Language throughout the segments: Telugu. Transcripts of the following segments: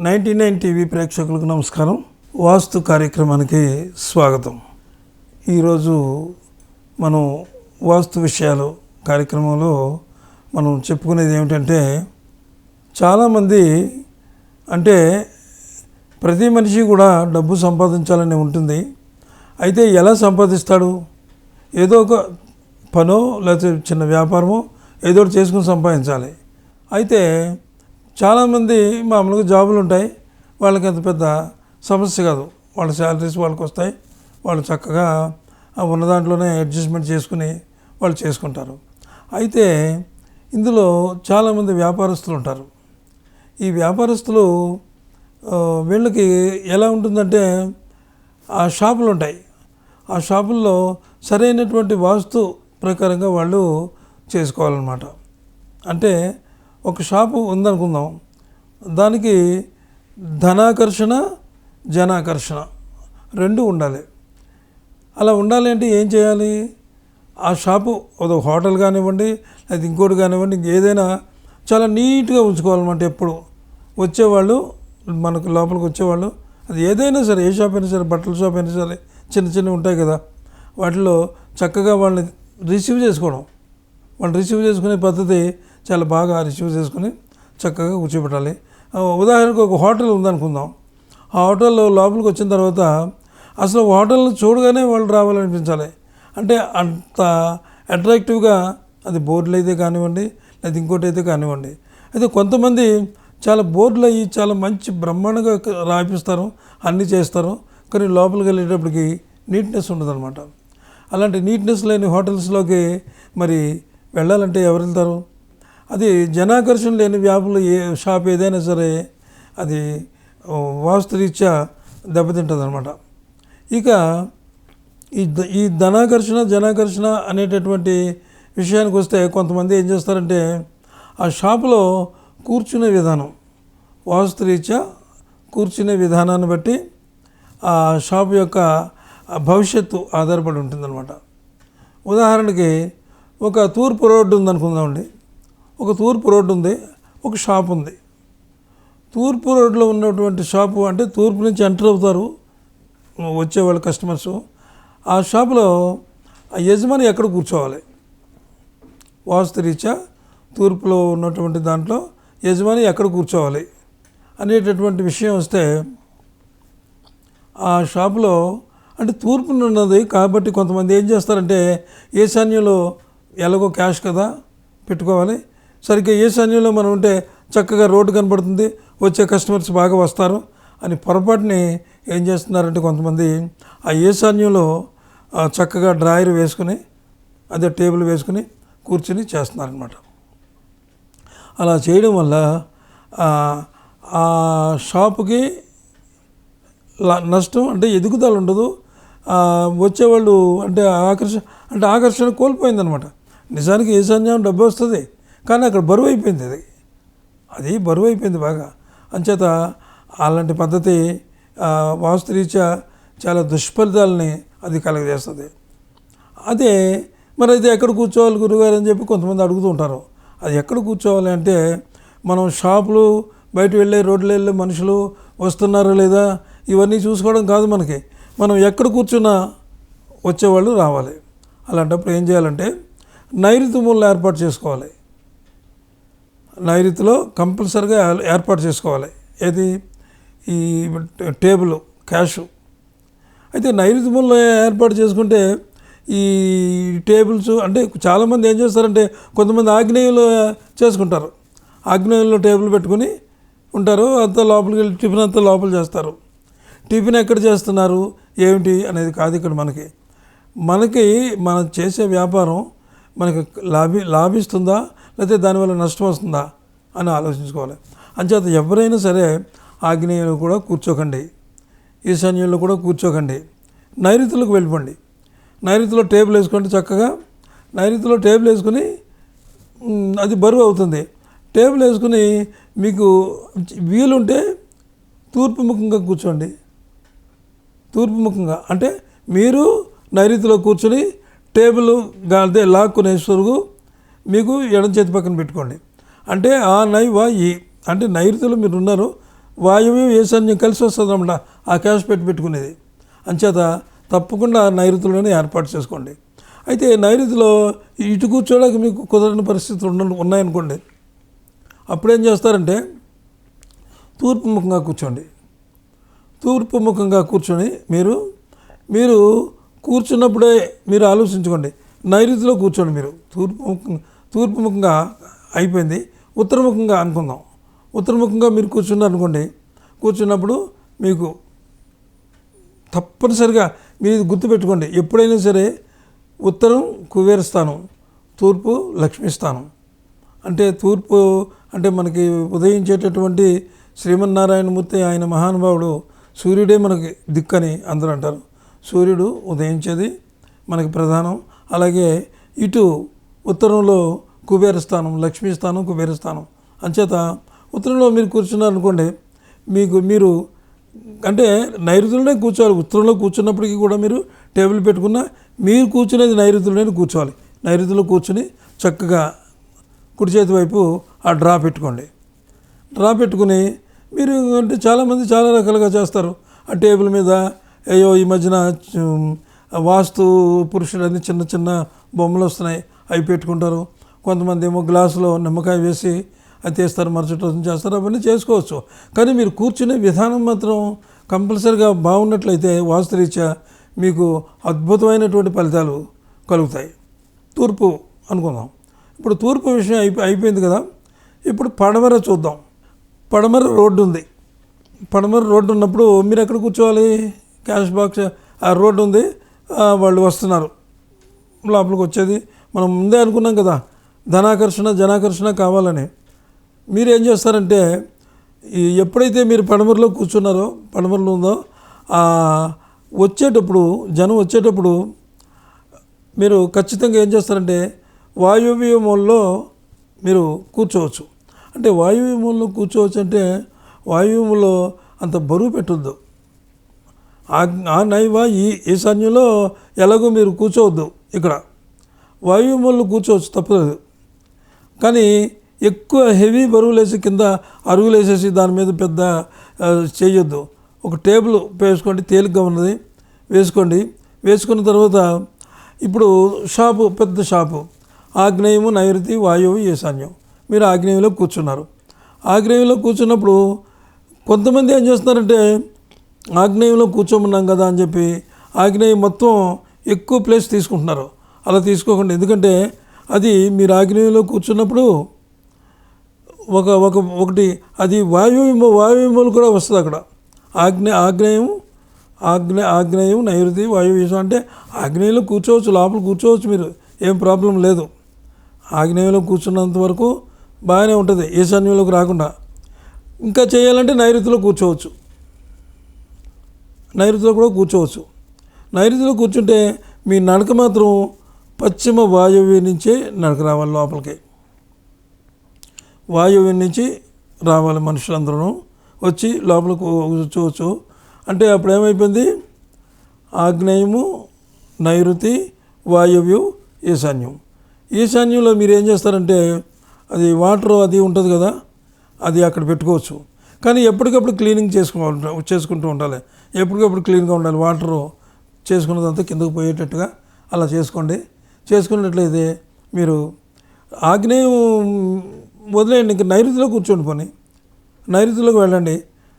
99 టీవీ ప్రేక్షకులకు నమస్కారం. వాస్తు కార్యక్రమానికి స్వాగతం. ఈరోజు మనం వాస్తు విషయాలు కార్యక్రమంలో మనం చెప్పుకునేది ఏమిటంటే, చాలామంది అంటే ప్రతి మనిషి కూడా డబ్బు సంపాదించాలని ఉంటుంది. అయితే ఎలా సంపాదిస్తాడు? ఏదో ఒక పనో లేకపోతే చిన్న వ్యాపారమో ఏదో ఒకటి చేసుకుని సంపాదించాలి. అయితే చాలామంది మామూలుగా జాబులు ఉంటాయి, వాళ్ళకి అంత పెద్ద సమస్య కాదు. వాళ్ళ శాలరీస్ వాళ్ళకి వస్తాయి, వాళ్ళు చక్కగా ఉన్న దాంట్లోనే అడ్జస్ట్మెంట్ చేసుకుని వాళ్ళు చేసుకుంటారు. అయితే ఇందులో చాలామంది వ్యాపారస్తులు ఉంటారు. ఈ వ్యాపారస్తులు వీళ్ళకి ఎలా ఉంటుందంటే, ఆ షాపులు ఉంటాయి, ఆ షాపుల్లో సరైనటువంటి వాస్తు ప్రకారంగా వాళ్ళు చేసుకోవాలన్నమాట. అంటే ఒక షాపు ఉందనుకుందాం, దానికి ధనాకర్షణ జనాకర్షణ రెండు ఉండాలి. అలా ఉండాలి అంటే ఏం చేయాలి? ఆ షాపు ఒక హోటల్ కానివ్వండి, లేదా ఇంకోటి కానివ్వండి, ఏదైనా చాలా నీట్గా ఉంచుకోవాలన్నమాట. ఎప్పుడు వచ్చేవాళ్ళు, మనకు లోపలికి వచ్చేవాళ్ళు, అది ఏదైనా సరే, ఏ షాప్ అయినా సరే, బట్టల షాప్ అయినా సరే, చిన్న చిన్నవి ఉంటాయి కదా, వాటిలో చక్కగా వాళ్ళని రిసీవ్ చేసుకోవడం, వాళ్ళు రిసీవ్ చేసుకునే పద్ధతి చాలా బాగా రిసీవ్ చేసుకుని చక్కగా కూర్చోబెట్టాలి. ఉదాహరణకు ఒక హోటల్ ఉందనుకుందాం, ఆ హోటల్లో లోపలికి వచ్చిన తర్వాత అసలు హోటల్ని చూడగానే వాళ్ళు రావాలనిపించాలి. అంటే అంత అట్రాక్టివ్గా అది బోర్డులు అయితే కానివ్వండి, లేదా ఇంకోటి అయితే కానివ్వండి. అయితే కొంతమంది చాలా బోర్డులు అయ్యి చాలా మంచి బ్రహ్మాండంగా రాయిపిస్తారు, అన్నీ చేస్తారు, కానీ లోపలికి వెళ్ళేటప్పటికి నీట్నెస్ ఉండదన్నమాట. అలాంటి నీట్నెస్ లేని హోటల్స్లోకి మరి వెళ్ళాలంటే ఎవరు వెళ్తారు? అది జనాకర్షణ లేని వ్యాపారులు షాప్ ఏదైనా సరే అది వాస్తురీత్యా దెబ్బతింటుంది అనమాట. ఇక ఈ ధనాకర్షణ జనాకర్షణ అనేటటువంటి విషయానికి వస్తే, కొంతమంది ఏం చేస్తారంటే, ఆ షాపులో కూర్చునే విధానం, వాస్తురీత్యా కూర్చునే విధానాన్ని బట్టి ఆ షాపు యొక్క భవిష్యత్తు ఆధారపడి ఉంటుందన్నమాట. ఉదాహరణకి ఒక తూర్పు రోడ్డు ఉందనుకుందామండి, ఒక తూర్పు రోడ్డు ఉంది, ఒక షాప్ ఉంది. తూర్పు రోడ్లో ఉన్నటువంటి షాపు అంటే తూర్పు నుంచి ఎంటర్ అవుతారు వచ్చేవాళ్ళు కస్టమర్సు. ఆ షాపులో ఆ యజమాని ఎక్కడ కూర్చోవాలి? వాస్తురీత్యా తూర్పులో ఉన్నటువంటి దాంట్లో యజమాని ఎక్కడ కూర్చోవాలి అనేటటువంటి విషయం వస్తే, ఆ షాపులో అంటే తూర్పున ఉన్నది కాబట్టి కొంతమంది ఏం చేస్తారంటే, ఈశాన్యంలో ఎలాగో క్యాష్ కదా పెట్టుకోవాలి, సరిగ్గా ఈశాన్యంలో మనం ఉంటే చక్కగా రోడ్డు కనపడుతుంది, వచ్చే కస్టమర్స్ బాగా వస్తారు అని పొరపాటుని ఏం చేస్తున్నారంటే, కొంతమంది ఆ ఈశాన్యంలో చక్కగా డ్రాయర్ వేసుకుని, అదే టేబుల్ వేసుకుని కూర్చుని చేస్తున్నారనమాట. అలా చేయడం వల్ల ఆ షాపుకి నష్టం, అంటే ఎదుగుదల ఉండదు. వచ్చేవాళ్ళు అంటే ఆకర్షణ కోల్పోయిందనమాట. నిజానికి ఈశాన్యం డబ్బు వస్తుంది, కానీ అక్కడ బరువు అయిపోయింది, అది బరువు అయిపోయింది బాగా. అంచేత అలాంటి పద్ధతి వాస్తురీత్యా చాలా దుష్ఫలితాలని అది కలగజేస్తుంది. అదే మరి అయితే ఎక్కడ కూర్చోవాలి గురుగారు అని చెప్పి కొంతమంది అడుగుతూ ఉంటారు. అది ఎక్కడ కూర్చోవాలి అంటే, మనం షాపులు, బయట వెళ్ళే రోడ్లు వెళ్ళే మనుషులు వస్తున్నారో లేదా ఇవన్నీ చూసుకోవడం కాదు మనకి. మనం ఎక్కడ కూర్చున్నా వచ్చేవాళ్ళు రావాలి. అలాంటప్పుడు ఏం చేయాలంటే, నైరుతి మూలలో ఏర్పాటు చేసుకోవాలి. నైరుతిలో కంపల్సరిగా ఏర్పాటు చేసుకోవాలి. ఏది? ఈ టేబుల్, క్యాషు. అయితే నైరుతి మూలలో ఏర్పాటు చేసుకుంటే ఈ టేబుల్స్ అంటే చాలామంది ఏం చేస్తారంటే, కొంతమంది ఆగ్నేయంలో చేసుకుంటారు, ఆగ్నేయంలో టేబుల్ పెట్టుకుని ఉంటారు, అంతా లోపలికి వెళ్ళి టిఫిన్ అంతా లోపల చేస్తారు. టిఫిన్ ఎక్కడ చేస్తున్నారు ఏమిటి అనేది కాదు ఇక్కడ మనకి మనం చేసే వ్యాపారం మనకి లాభిస్తుందా లేకపోతే దానివల్ల నష్టం వస్తుందా అని ఆలోచించుకోవాలి. అంచేత ఎవరైనా సరే ఆగ్నేయంలో కూడా కూర్చోకండి, ఈశాన్యంలో కూడా కూర్చోకండి, నైరుతిలోకి వెళ్ళిపోండి. నైరుతిలో టేబుల్ వేసుకోండి, చక్కగా నైరుతిలో టేబుల్ వేసుకుని, అది బరువు అవుతుంది. టేబుల్ వేసుకుని మీకు వీలుంటే తూర్పు ముఖంగా కూర్చోండి. తూర్పు ముఖంగా అంటే మీరు నైరుతిలో కూర్చొని టేబుల్ అదే లాక్కునే సరుగు మీకు ఎడం చేతి పక్కన పెట్టుకోండి. అంటే ఆ నైవా ఈ అంటే నైరుతిలో మీరు ఉన్నారు, వాయువ్యం ఈశాన్యం కలిసి వస్తుంది అన్నమాట ఆ క్యాష్ పెట్టుకునేది. అంచేత తప్పకుండా నైరుతిలోనే ఏర్పాటు చేసుకోండి. అయితే నైరుతిలో ఇటు కూర్చోడానికి మీకు కుదరని పరిస్థితులు ఉన్నాయనుకోండి, అప్పుడేం చేస్తారంటే తూర్పు ముఖంగా కూర్చోండి. తూర్పు ముఖంగా కూర్చొని మీరు కూర్చున్నప్పుడే మీరు ఆలోచించుకోండి, నైరుతిలో కూర్చోండి. మీరు తూర్పు ముఖంగా అయిపోయింది, ఉత్తరముఖంగా అనుకుందాం. ఉత్తరముఖంగా మీరు కూర్చున్నారు అనుకోండి, కూర్చున్నప్పుడు మీకు తప్పనిసరిగా మీరు గుర్తుపెట్టుకోండి, ఎప్పుడైనా సరే ఉత్తరం కుబేర స్థానం, తూర్పు లక్ష్మీ స్థానం. అంటే తూర్పు అంటే మనకి ఉదయించేటటువంటి శ్రీమన్నారాయణమూర్తి ఆయన మహానుభావుడు, సూర్యుడే మనకి దిక్కని అందరూ అంటారు. సూర్యుడు ఉదయించేది మనకి ప్రధానం. అలాగే ఇటు ఉత్తరంలో కుబేర స్థానం, లక్ష్మీ స్థానం, కుబేర స్థానం. అంచేత ఉత్తరంలో మీరు కూర్చున్నారనుకోండి, మీరు అంటే నైరుతిలోనే కూర్చోవాలి. ఉత్తరంలో కూర్చున్నప్పటికీ కూడా మీరు టేబుల్ పెట్టుకున్నా మీరు కూర్చునేది నైరుతిలోనే కూర్చోవాలి. నైరుతిలో కూర్చుని చక్కగా కుడి చేతి వైపు ఆ డ్రా పెట్టుకోండి. డ్రా పెట్టుకుని మీరు అంటే చాలామంది చాలా రకాలుగా చేస్తారు. ఆ టేబుల్ మీద ఈ మధ్యన వాస్తు పురుషులని చిన్న చిన్న బొమ్మలు వస్తున్నాయి, అవి పెట్టుకుంటారు. కొంతమంది ఏమో గ్లాసులో నిమ్మకాయ వేసి అది తీస్తారు, మరుసటి రోజు చేస్తారు. అవన్నీ చేసుకోవచ్చు. కానీ మీరు కూర్చునే విధానం మాత్రం కంపల్సరీగా బాగున్నట్లయితే వాస్తురీత్యా మీకు అద్భుతమైనటువంటి ఫలితాలు కలుగుతాయి. తూర్పు అనుకుందాం. ఇప్పుడు తూర్పు విషయం అయిపోయింది కదా. ఇప్పుడు పడమర చూద్దాం. పడమర రోడ్డు ఉంది. పడమర రోడ్డు ఉన్నప్పుడు మీరు ఎక్కడ కూర్చోవాలి? క్యాష్ బాక్స్ ఆ రోడ్డు ఉంది, వాళ్ళు వస్తున్నారు లోపలికి వచ్చేది. మనం ముందే అనుకున్నాం కదా, ధనాకర్షణ జనాకర్షణ కావాలని. మీరు ఏం చేస్తారంటే ఎప్పుడైతే మీరు పడమరలో కూర్చున్నారో, పడమరలో ఉందో వచ్చేటప్పుడు జనం వచ్చేటప్పుడు మీరు ఖచ్చితంగా ఏం చేస్తారంటే వాయువ్య మూలలో మీరు కూర్చోవచ్చు. అంటే వాయువ్య మూలలో కూర్చోవచ్చు అంటే వాయువ్యంలో అంత బరువు పెట్టొద్దు. ఆ నైవ ఈ ఈశాన్యంలో ఎలాగో మీరు కూర్చోవద్దు. ఇక్కడ వాయువ్య మూలలో కూర్చోవచ్చు, తప్పలేదు. కానీ ఎక్కువ హెవీ బరువులు వేసి కింద అరుగులు వేసేసి దాని మీద పెద్ద చేయొద్దు. ఒక టేబుల్ వేసుకోండి, తేలిగ్గా ఉన్నది వేసుకోండి. వేసుకున్న తర్వాత ఇప్పుడు షాపు, పెద్ద షాపు, ఆగ్నేయము నైరుతి వాయువు ఈశాన్యం. మీరు ఆగ్నేయంలో కూర్చున్నారు. ఆగ్నేయంలో కూర్చున్నప్పుడు కొంతమంది ఏం చేస్తున్నారంటే ఆగ్నేయంలో కూర్చోమన్నాం కదా అని చెప్పి ఆగ్నేయం మొత్తం ఎక్కువ ప్లేస్ తీసుకుంటున్నారు. అలా తీసుకోకండి. ఎందుకంటే అది మీరు ఆగ్నేయంలో కూర్చున్నప్పుడు ఒకటి అది వాయువ్యములు కూడా వస్తుంది అక్కడ. ఆగ్నేయం నైరుతి వాయువు ఈశాన్యం. అంటే ఆగ్నేయంలో కూర్చోవచ్చు, లోపల కూర్చోవచ్చు, మీరు ఏం ప్రాబ్లం లేదు. ఆగ్నేయంలో కూర్చున్నంత వరకు బాగానే ఉంటుంది, ఈశాన్యంలోకి రాకుండా. ఇంకా చేయాలంటే నైరుతిలో కూర్చోవచ్చు, నైరుతిలో కూడా కూర్చోవచ్చు. నైరుతిలో కూర్చుంటే మీ నడక మాత్రం పశ్చిమ వాయువ్యం నుంచే నడక రావాలి లోపలికి. వాయువ్యం నుంచి రావాలి మనుషులందరూ వచ్చి లోపలికి కూర్చోవచ్చు. అంటే అప్పుడు ఏమైపోయింది, ఆగ్నేయము నైరుతి వాయువ్యం ఈశాన్యం. ఈశాన్యంలో మీరు ఏం చేస్తారంటే అది వాటర్ అది ఉంటుంది కదా, అది అక్కడ పెట్టుకోవచ్చు. కానీ ఎప్పటికప్పుడు క్లీనింగ్ చేసుకుంటూ ఉండాలి. ఎప్పటికప్పుడు క్లీన్గా ఉండాలి. వాటరు చేసుకున్నదంతా కిందకు పోయేటట్టుగా అలా చేసుకోండి. చేసుకున్నట్లయితే మీరు ఆగ్నేయం వదిలేయండి, ఇంక నైరుతిలో కూర్చోండి. పోనీ నైరుతిలోకి వెళ్ళండి.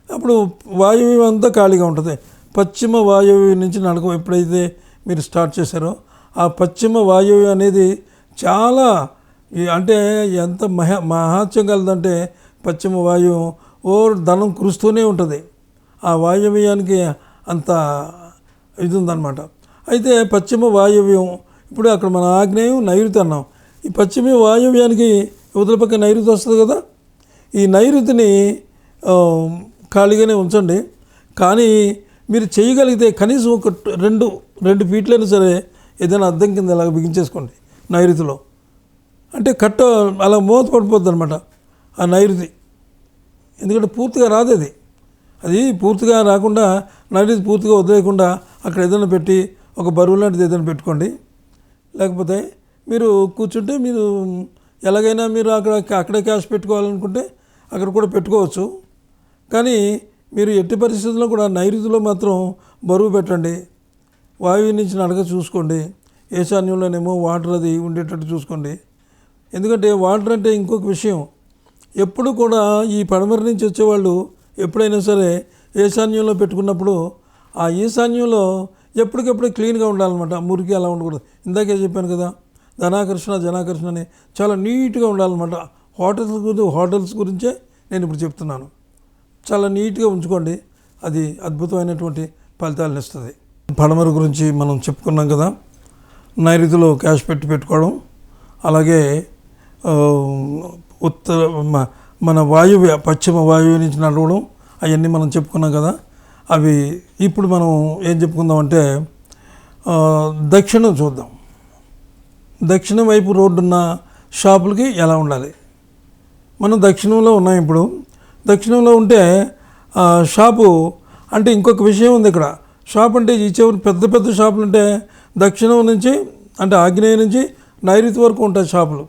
అప్పుడు వాయువ్యం అంతా ఖాళీగా ఉంటుంది. పశ్చిమ వాయువ్యం నుంచి నడక ఎప్పుడైతే మీరు స్టార్ట్ చేశారో ఆ పశ్చిమ వాయువ్యం అనేది చాలా అంటే ఎంత మహాత్యం కలదంటే పశ్చిమ వాయువ్యం ధనం కురుస్తూనే ఉంటుంది. ఆ వాయువ్యానికి అంత ఇది ఉందన్నమాట. అయితే పశ్చిమ వాయువ్యం ఇప్పుడు అక్కడ మన ఆగ్నేయం నైరుతి అన్నాం. ఈ పశ్చిమ వాయువ్యానికి యువతల పక్క నైరుతి వస్తుంది కదా, ఈ నైరుతిని ఖాళీగానే ఉంచండి. కానీ మీరు చేయగలిగితే కనీసం ఒక రెండు ఫీట్లైనా సరే ఏదైనా అద్దం కింద ఇలాగ బిగించేసుకోండి నైరుతిలో. అంటే కట్ట అలా మూత పడిపోద్ది అనమాట ఆ నైరుతి. ఎందుకంటే పూర్తిగా రాదు అది పూర్తిగా రాకుండా నైరుతి పూర్తిగా వదిలేయకుండా అక్కడ ఏదైనా పెట్టి ఒక బరువు లాంటిది ఏదైనా పెట్టుకోండి. లేకపోతే మీరు కూర్చుంటే మీరు ఎలాగైనా మీరు అక్కడే క్యాష్ పెట్టుకోవాలనుకుంటే అక్కడ కూడా పెట్టుకోవచ్చు. కానీ మీరు ఎట్టి పరిస్థితుల్లో కూడా నైరుతిలో మాత్రం బరువు పెట్టండి. వాయువు నుంచి నడక చూసుకోండి. ఈశాన్యంలోనేమో వాటర్ అది ఉండేటట్టు చూసుకోండి. ఎందుకంటే వాటర్ అంటే ఇంకొక విషయం, ఎప్పుడు కూడా ఈ పడమర నుంచి వచ్చేవాళ్ళు ఎప్పుడైనా సరే ఈశాన్యంలో పెట్టుకున్నప్పుడు ఆ ఈశాన్యంలో ఎప్పటికప్పుడు క్లీన్గా ఉండాలన్నమాట. మురికి అలా ఉండకూడదు. ఇందాకే చెప్పాను కదా, ధనాకర్షణ జనాకర్షణ అని చాలా నీట్గా ఉండాలన్నమాట. హోటల్స్ గురించే నేను ఇప్పుడు చెప్తున్నాను. చాలా నీట్గా ఉంచుకోండి, అది అద్భుతమైనటువంటి ఫలితాలను ఇస్తుంది. పడమర గురించి మనం చెప్పుకున్నాం కదా, నైరుతిలో క్యాష్ పెట్టుకోవడం, అలాగే మన వాయువ్య పశ్చిమ వాయువు నుంచి నడవడం, అవన్నీ మనం చెప్పుకున్నాం కదా. అవి ఇప్పుడు మనం ఏం చెప్పుకుందామంటే దక్షిణం చూద్దాం. దక్షిణం వైపు రోడ్డున్న షాపులకి ఎలా ఉండాలి. మనం దక్షిణంలో ఉన్నాం. ఇప్పుడు దక్షిణంలో ఉంటే షాపు అంటే ఇంకొక విషయం ఉంది ఇక్కడ. షాప్ అంటే ఈ చివరి పెద్ద పెద్ద షాపులు ఉంటే దక్షిణం నుంచి అంటే ఆగ్నేయం నుంచి నైరుతి వరకు ఉంటాయి షాపులు.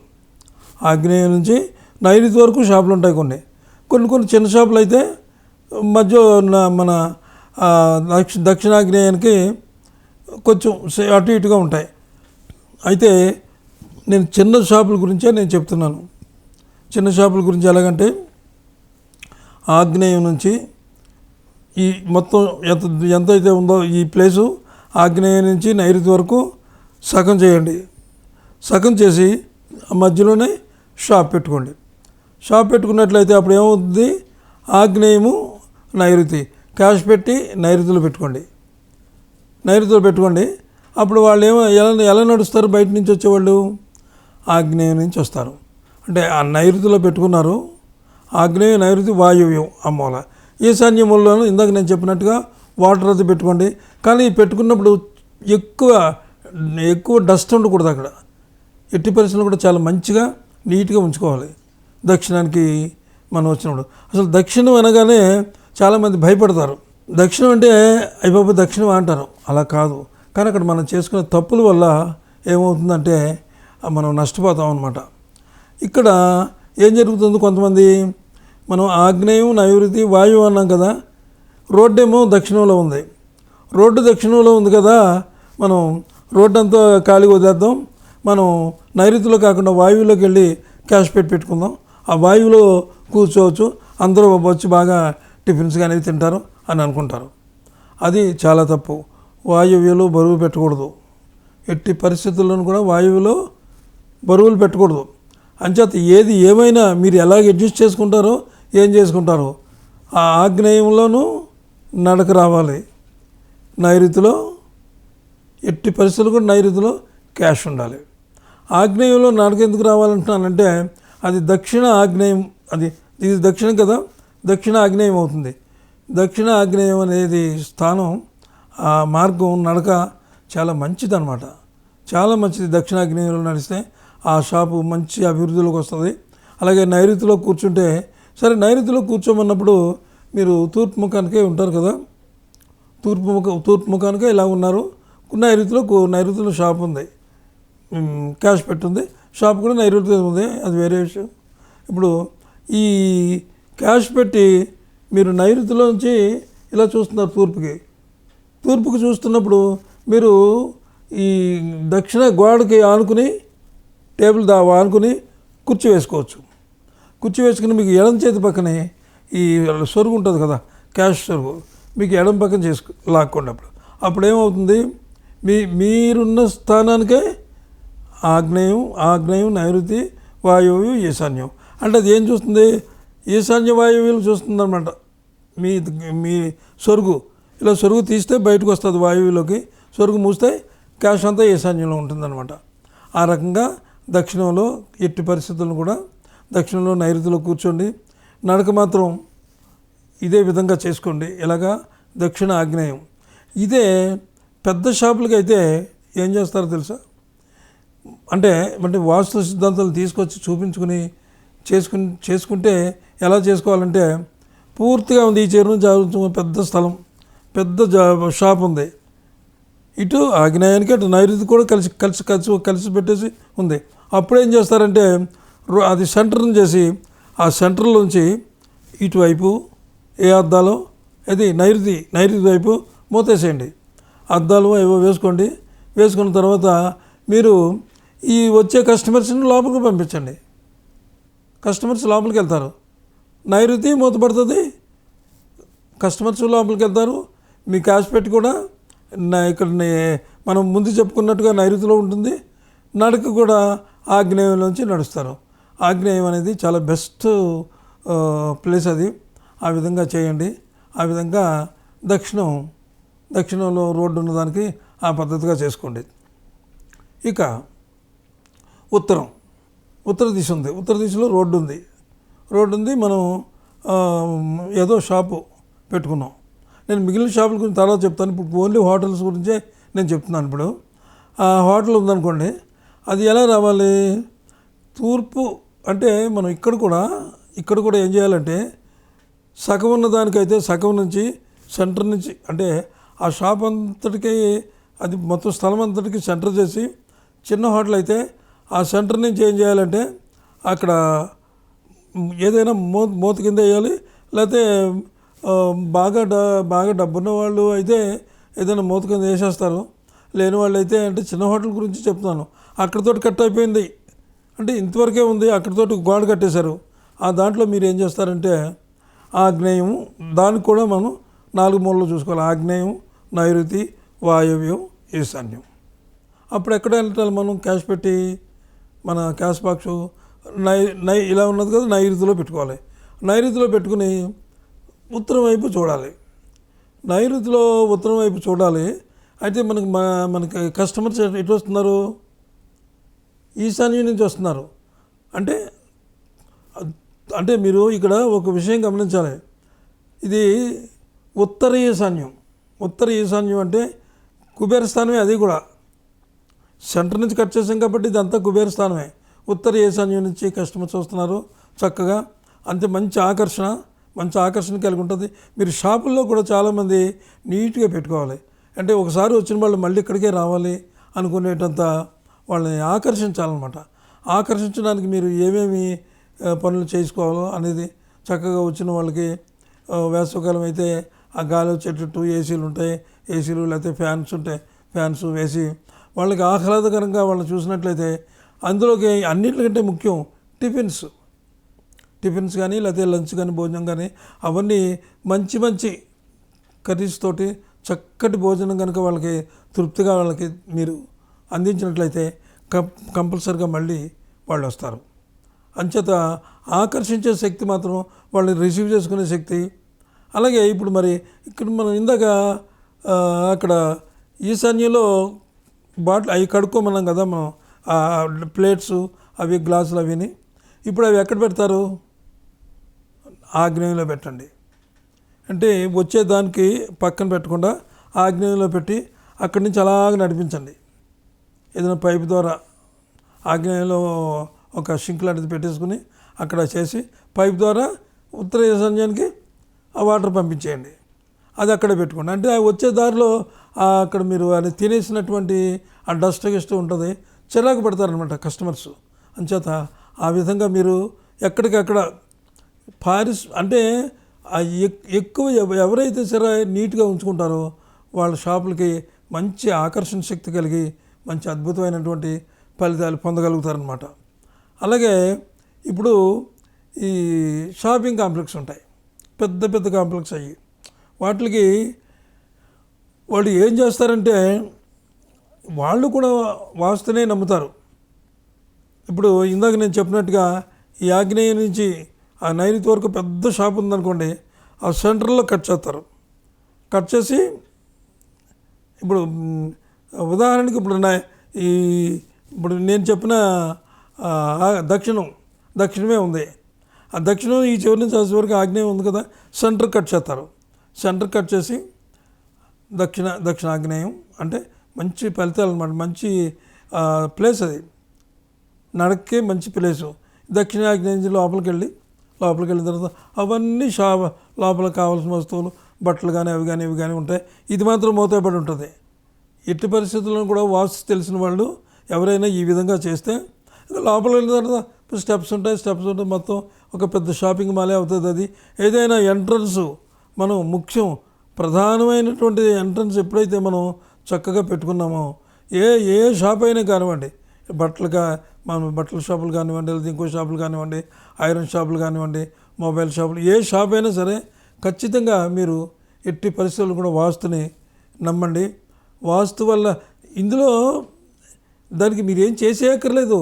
ఆగ్నేయం నుంచి నైరుతి వరకు షాపులు ఉంటాయి. కొన్ని చిన్న షాపులు అయితే మధ్య మన దక్షిణాగ్నేయానికి కొంచెం అటు ఇటుగా ఉంటాయి. అయితే నేను చిన్న షాపుల గురించే నేను చెప్తున్నాను. చిన్న షాపుల గురించి ఎలాగంటే ఆగ్నేయం నుంచి ఈ మొత్తం ఎంతైతే ఉందో ఈ ప్లేసు ఆగ్నేయం నుంచి నైరుతి వరకు సగం చేయండి. సగం చేసి మధ్యలోనే షాప్ పెట్టుకోండి. షాప్ పెట్టుకున్నట్లయితే అప్పుడు ఏమవుతుంది, ఆగ్నేయము నైరుతి క్యాష్ పెట్టి నైరుతిలో పెట్టుకోండి. అప్పుడు వాళ్ళు ఎలా నడుస్తారు, బయట నుంచి వచ్చేవాళ్ళు ఆగ్నేయం నుంచి వస్తారు. అంటే ఆ నైరుతిలో పెట్టుకున్నారు. ఆగ్నేయ నైరుతి వాయువ్యం ఆ మూల. ఈశాన్య మూలలోనూ ఇందాక నేను చెప్పినట్టుగా వాటర్ అది పెట్టుకోండి. కానీ పెట్టుకున్నప్పుడు ఎక్కువ డస్ట్ ఉండకూడదు అక్కడ. ఎట్టి పరిస్థితుల్లో కూడా చాలా మంచిగా నీట్గా ఉంచుకోవాలి. దక్షిణానికి మనం వచ్చినప్పుడు అసలు దక్షిణం అనగానే చాలామంది భయపడతారు. దక్షిణం అంటే అయిపోయి దక్షిణం అంటారు. అలా కాదు. కానీ అక్కడ మనం చేసుకునే తప్పుల వల్ల ఏమవుతుందంటే మనం నష్టపోతాం అన్నమాట. ఇక్కడ ఏం జరుగుతుంది, కొంతమంది మనం ఆగ్నేయం నైరుతి వాయువు అన్నాం కదా, రోడ్డు ఏమో దక్షిణంలో ఉంది. రోడ్డు దక్షిణంలో ఉంది కదా, మనం రోడ్డు అంతా ఖాళీగా వదిలేద్దాం, మనం నైరుతిలో కాకుండా వాయువులోకి వెళ్ళి క్యాష్ పెట్టుకుందాం, ఆ వాయువులో కూర్చోవచ్చు, అందరూ వచ్చి బాగా టిఫిన్స్ కానీ తింటారు అని అనుకుంటారు. అది చాలా తప్పు. వాయువ్యలో బరువు పెట్టకూడదు. ఎట్టి పరిస్థితుల్లోనూ కూడా వాయువులో బరువులు పెట్టకూడదు. అంచేత ఏది ఏమైనా మీరు ఎలాగ అడ్జస్ట్ చేసుకుంటారో ఏం చేసుకుంటారో ఆ ఆగ్నేయంలోనూ నడక రావాలి. నైరుతిలో ఎట్టి పరిస్థితులు కూడా నైరుతిలో క్యాష్ ఉండాలి. ఆగ్నేయంలో నడక ఎందుకు రావాలంటున్నానంటే అది దక్షిణ ఆగ్నేయం, ఇది దక్షిణం కదా, దక్షిణ ఆగ్నేయం అవుతుంది. దక్షిణ ఆగ్నేయం అనేది స్థానం, ఆ మార్గం నడక చాలా మంచిదన్నమాట. చాలా మంచిది. దక్షిణాగ్నేయంలో నడిస్తే ఆ షాపు మంచి అభివృద్ధిలోకి వస్తుంది. అలాగే నైరుతిలో కూర్చుంటే సరే, నైరుతిలో కూర్చోమన్నప్పుడు మీరు తూర్పు ముఖానికే ఉంటారు కదా, తూర్పు ముఖానికే ఇలా ఉన్నారు. నైరుతిలో షాప్ ఉంది, క్యాష్ పెట్టుంది, షాప్ కూడా నైరుతి ఉంది, అది వేరే విషయం. ఇప్పుడు ఈ క్యాష్ పెట్టి మీరు నైరుతిలోంచి ఇలా చూస్తున్నారు తూర్పుకి చూస్తున్నప్పుడు మీరు ఈ దక్షిణ గోడకి ఆనుకుని టేబుల్ ఆనుకుని కుర్చీ వేసుకోవచ్చు. కుర్చీ వేసుకుని మీకు ఎడం చేతి పక్కనే ఈ సొరుగు ఉంటుంది కదా, క్యాష్ సొరుగు, మీకు ఎడం పక్కన లాక్కోండి. అప్పుడు ఏమవుతుంది, మీరున్న స్థానానికే ఆగ్నేయం నైరుతి వాయువ్యం ఈశాన్యం. అంటే అది ఏం చూస్తుంది, ఈశాన్య వాయువ్యాలు చూస్తుంది అనమాట. మీ సొరుగు ఇలా సొరుగు తీస్తే బయటకు వస్తుంది వాయువులోకి, సొరుగు మూస్తే క్యాష్ అంతా ఈశాన్యంలో ఉంటుందన్నమాట. ఆ రకంగా దక్షిణంలో ఎట్టి పరిస్థితులను కూడా దక్షిణంలో నైరుతిలో కూర్చోండి. నడక మాత్రం ఇదే విధంగా చేసుకోండి. ఇలాగా దక్షిణ ఆగ్నేయం. ఇదే పెద్ద షాపులకి అయితే ఏం చేస్తారో తెలుసా, అంటే వాస్తు సిద్ధాంతాలు తీసుకొచ్చి చూపించుకుని చేసుకుంటే ఎలా చేసుకోవాలంటే, పూర్తిగా ఉంది ఈ చెరువు పెద్ద స్థలం, పెద్ద షాప్ ఉంది, ఇటు ఆగ్నేయానికి అటు నైరుతి కూడా కలిసి పెట్టేసి ఉంది. అప్పుడు ఏం చేస్తారంటే అది సెంటర్ని చేసి ఆ సెంటర్లోంచి ఇటువైపు ఏ అద్దాలు ఇది నైరుతి వైపు మూతేసేయండి. అద్దాలు ఏవో వేసుకోండి. వేసుకున్న తర్వాత మీరు ఈ వచ్చే కస్టమర్స్ని లోపలికి పంపించండి. కస్టమర్స్ లోపలికి వెళ్తారు, నైరుతి మూతపడుతుంది, కస్టమర్స్ లోపలికి వెళ్తారు. మీ క్యాష్ పెట్టి కూడా ఇక్కడ మనం ముందు చెప్పుకున్నట్టుగా నైరుతిలో ఉంటుంది. నడక కూడా ఆగ్నేయంలోంచి నడుస్తారు. ఆగ్నేయం అనేది చాలా బెస్ట్ ప్లేస్ అది. ఆ విధంగా చేయండి. ఆ విధంగా దక్షిణంలో రోడ్డు ఉన్నదానికి ఆ పద్ధతిగా చేసుకోండి. ఇక ఉత్తర దిశ ఉంది. ఉత్తర దిశలో రోడ్డు ఉంది. మనం ఏదో షాపు పెట్టుకున్నాం. నేను మిగిలిన షాపుల గురించి తర్వాత చెప్తాను. ఇప్పుడు ఓన్లీ హోటల్స్ గురించే నేను చెప్తున్నాను. ఇప్పుడు ఆ హోటల్ ఉందనుకోండి, అది ఎలా రావాలి? తూర్పు అంటే మనం ఇక్కడ కూడా ఏం చేయాలంటే, సగం ఉన్న దానికైతే సగం నుంచి సెంటర్ నుంచి, అంటే ఆ షాప్ అంతటికి అది మొత్తం స్థలం అంతటికి సెంటర్ చేసి, చిన్న హోటల్ అయితే ఆ సెంటర్ నుంచి ఏం చేయాలంటే అక్కడ ఏదైనా మూత కింద వేయాలి. లేకపోతే బాగా డబ్బున్న వాళ్ళు అయితే ఏదైనా మూత కింద వేసేస్తారు. లేని వాళ్ళు అయితే, అంటే చిన్న హోటల్ గురించి చెప్తున్నాను, అక్కడితోటి కట్ అయిపోయింది అంటే ఇంతవరకే ఉంది, అక్కడితోటి గోడ కట్టేశారు. ఆ దాంట్లో మీరు ఏం చేస్తారంటే ఆగ్నేయం, దానికి కూడా మనం 4 మూలలు చూసుకోవాలి. ఆగ్నేయం, నైరుతి, వాయవ్యం, ఈశాన్యం. అప్పుడు ఎక్కడ వెళ్ళాలి? మనం క్యాష్ పెట్టి మన క్యాష్ బాక్సు ఇలా ఉన్నది కదా, నైరుతిలో పెట్టుకోవాలి. నైరుతిలో పెట్టుకుని ఉత్తరం వైపు చూడాలి. నైరుతిలో ఉత్తరం వైపు చూడాలి. అయితే మనకి కస్టమర్స్ ఎటు వస్తున్నారు? ఈశాన్యం నుంచి వస్తున్నారు. అంటే మీరు ఇక్కడ ఒక విషయం గమనించాలి. ఇది ఉత్తర ఈశాన్యం అంటే కుబేర స్థానమే. అది కూడా సెంటర్ నుంచి కట్ చేసాం కాబట్టి ఇదంతా కుబేర స్థానమే. ఉత్తర ఈశాన్యం నుంచి కస్టమర్స్ వస్తున్నారు చక్కగా. అంతే మంచి ఆకర్షణ కలిగి ఉంటుంది. మీరు షాపుల్లో కూడా చాలామంది నీట్గా పెట్టుకోవాలి. అంటే ఒకసారి వచ్చిన వాళ్ళు మళ్ళీ ఇక్కడికే రావాలి అనుకునేటంత వాళ్ళని ఆకర్షించాలన్నమాట. ఆకర్షించడానికి మీరు ఏమేమి పనులు చేసుకోవాలో అనేది చక్కగా వచ్చిన వాళ్ళకి, వేసవికాలం అయితే ఆ గాలి వచ్చేటట్టు ఏసీలు ఉంటాయి, లేకపోతే ఫ్యాన్స్ వేసి వాళ్ళకి ఆహ్లాదకరంగా వాళ్ళని చూసినట్లయితే, అందులోకి అన్నింటికంటే ముఖ్యం టిఫిన్స్ కానీ లేకపోతే లంచ్ కానీ భోజనం కానీ అవన్నీ మంచి కర్రీస్ తోటి చక్కటి భోజనం కనుక వాళ్ళకి తృప్తిగా వాళ్ళకి మీరు అందించినట్లయితే కంపల్సరిగా మళ్ళీ వాళ్ళు వస్తారు. అంచేత ఆకర్షించే శక్తి మాత్రం వాళ్ళని రిసీవ్ చేసుకునే శక్తి. అలాగే ఇప్పుడు మరి ఇక్కడ మనం ఇందాక అక్కడ ఈశాన్యంలో బాటిల్ అవి కడుక్కోమన్నాం కదా మనం, ప్లేట్స్ అవి గ్లాసులు అవిని. ఇప్పుడు అవి ఎక్కడ పెడతారు? ఆగ్నేయంలో పెట్టండి. అంటే వచ్చేదానికి పక్కన పెట్టకుండా ఆగ్నేయంలో పెట్టి అక్కడి నుంచి అలాగ నడిపించండి. ఏదైనా పైపు ద్వారా ఆగ్నేయంలో ఒక షింక్ లాంటిది పెట్టేసుకుని అక్కడ చేసి పైప్ ద్వారా ఉత్తర ఈశాన్యానికి ఆ వాటర్ పంపించేయండి. అది అక్కడే పెట్టుకోండి. అంటే వచ్చే దారిలో అక్కడ మీరు అది తినేసినటువంటి ఆ డస్ట్ ఉంటుంది, చిరాకు పడతారనమాట కస్టమర్స్. అంచేత ఆ విధంగా మీరు ఎక్కడికక్కడ అంటే ఎక్కువ ఎవరైతే సరే నీట్గా ఉంచుకుంటారో వాళ్ళ షాపులకి మంచి ఆకర్షణ శక్తి కలిగి మంచి అద్భుతమైనటువంటి ఫలితాలు పొందగలుగుతారనమాట. అలాగే ఇప్పుడు ఈ షాపింగ్ కాంప్లెక్స్ ఉంటాయి, పెద్ద కాంప్లెక్స్ అయ్యి, వాటికి వాళ్ళు ఏం చేస్తారంటే వాళ్ళు కూడా వాస్తునే నమ్ముతారు. ఇప్పుడు ఇందాక నేను చెప్పినట్టుగా ఈ ఆగ్నేయం నుంచి ఆ నైరుతి వరకు పెద్ద షాప్ ఉందనుకోండి, ఆ సెంటర్లో కట్ చేస్తారు. కట్ చేసి ఇప్పుడు ఉదాహరణకి ఇప్పుడు నేను చెప్పిన దక్షిణమే ఉంది. ఆ దక్షిణం ఈ చివరి నుంచి ఆ చివరికి ఆగ్నేయం ఉంది కదా, సెంటర్ కట్ చేస్తారు. సెంటర్ కట్ చేసి దక్షిణాగ్నేయం అంటే మంచి ఫలితాలు అన్నమాట. మంచి ప్లేస్ అది, నడకే మంచి ప్లేసు. దక్షిణాగ్నేయం లోపలికి వెళ్ళిన తర్వాత అవన్నీ లోపల కావాల్సిన వస్తువులు, బట్టలు కానీ అవి కానీ ఉంటాయి. ఇది మాత్రం మూతపడి ఉంటుంది. ఎట్టి పరిస్థితుల్లో కూడా వాస్తు తెలిసిన వాళ్ళు ఎవరైనా ఈ విధంగా చేస్తే లోపల వెళ్ళిన తర్వాత స్టెప్స్ ఉంటాయి, మొత్తం ఒక పెద్ద షాపింగ్ మాలే అవుతుంది. అది ఏదైనా ఎంట్రన్స్ మనం ముఖ్యం ప్రధానమైనటువంటి ఎంట్రన్స్ ఎప్పుడైతే మనం చక్కగా పెట్టుకున్నామో ఏ షాప్ అయినా కానివ్వండి, మనం బట్టల షాపులు కానివ్వండి, లేదా ఇంకో షాపులు కానివ్వండి, ఐరన్ షాపులు కానివ్వండి, మొబైల్ షాపులు, ఏ షాప్ అయినా సరే ఖచ్చితంగా మీరు ఎట్టి పరిస్థితులు కూడా వాస్తుని నమ్మండి. వాస్తు వల్ల ఇందులో దానికి మీరు ఏం చేసేయక్కర్లేదు.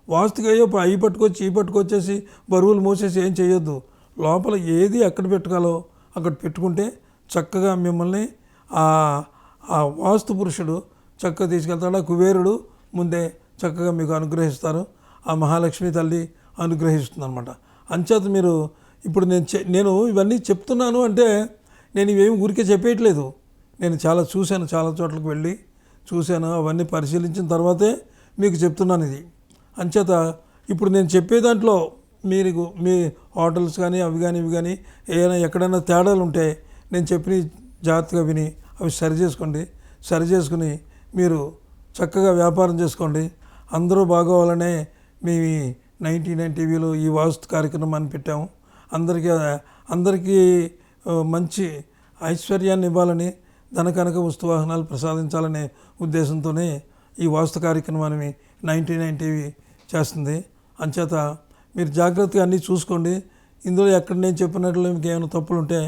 వాస్తుకి అయ్యో అవి పట్టుకొచ్చి ఈ పట్టుకొచ్చేసి బరువులు మోసేసి ఏం చేయొద్దు. లోపల ఏది ఎక్కడ పెట్టుకోవాలో అక్కడ పెట్టుకుంటే చక్కగా మిమ్మల్ని ఆ వాస్తు పురుషుడు చక్కగా తీసుకెళ్తాడు. ఆ కుబేరుడు ముందే చక్కగా మీకు అనుగ్రహిస్తారు. ఆ మహాలక్ష్మి తల్లి అనుగ్రహిస్తుంది అనమాట. అంచేత మీరు ఇప్పుడు నేను ఇవన్నీ చెప్తున్నాను అంటే నేను ఇవేమి ఊరికే చెప్పేయట్లేదు. నేను చాలా చూశాను, చాలా చోట్లకు వెళ్ళి చూశాను, అవన్నీ పరిశీలించిన తర్వాతే మీకు చెప్తున్నాను ఇది. అంచేత ఇప్పుడు నేను చెప్పే దాంట్లో మీ హోటల్స్ కానీ అవి కానీ ఇవి కానీ ఏదైనా ఎక్కడైనా తేడాలు ఉంటే నేను చెప్పిన జాగ్రత్తగా విని అవి సరి చేసుకుని మీరు చక్కగా వ్యాపారం చేసుకోండి. అందరూ బాగోవాలనే మీ 99 టీవీలో ఈ వాస్తు కార్యక్రమాన్ని పెట్టాము. అందరికీ మంచి ఐశ్వర్యాన్ని ఇవ్వాలని, ధనకనక వస్తువాహనాలు ప్రసాదించాలనే ఉద్దేశంతోనే ఈ వాస్తు కార్యక్రమాన్ని 99 టీవీ చేస్తుంది. అంచేత మీరు జాగ్రత్తగా అన్నీ చూసుకోండి. ఇందులో ఎక్కడ నేను చెప్పినట్లు మీకు ఏమైనా తప్పులు ఉంటే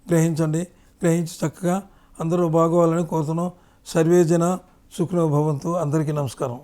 గ్రహించి చక్కగా అందరూ బాగోవాలని కోరుతున్నాం. సర్వేజన సుఖినో భవంతు. అందరికీ నమస్కారం.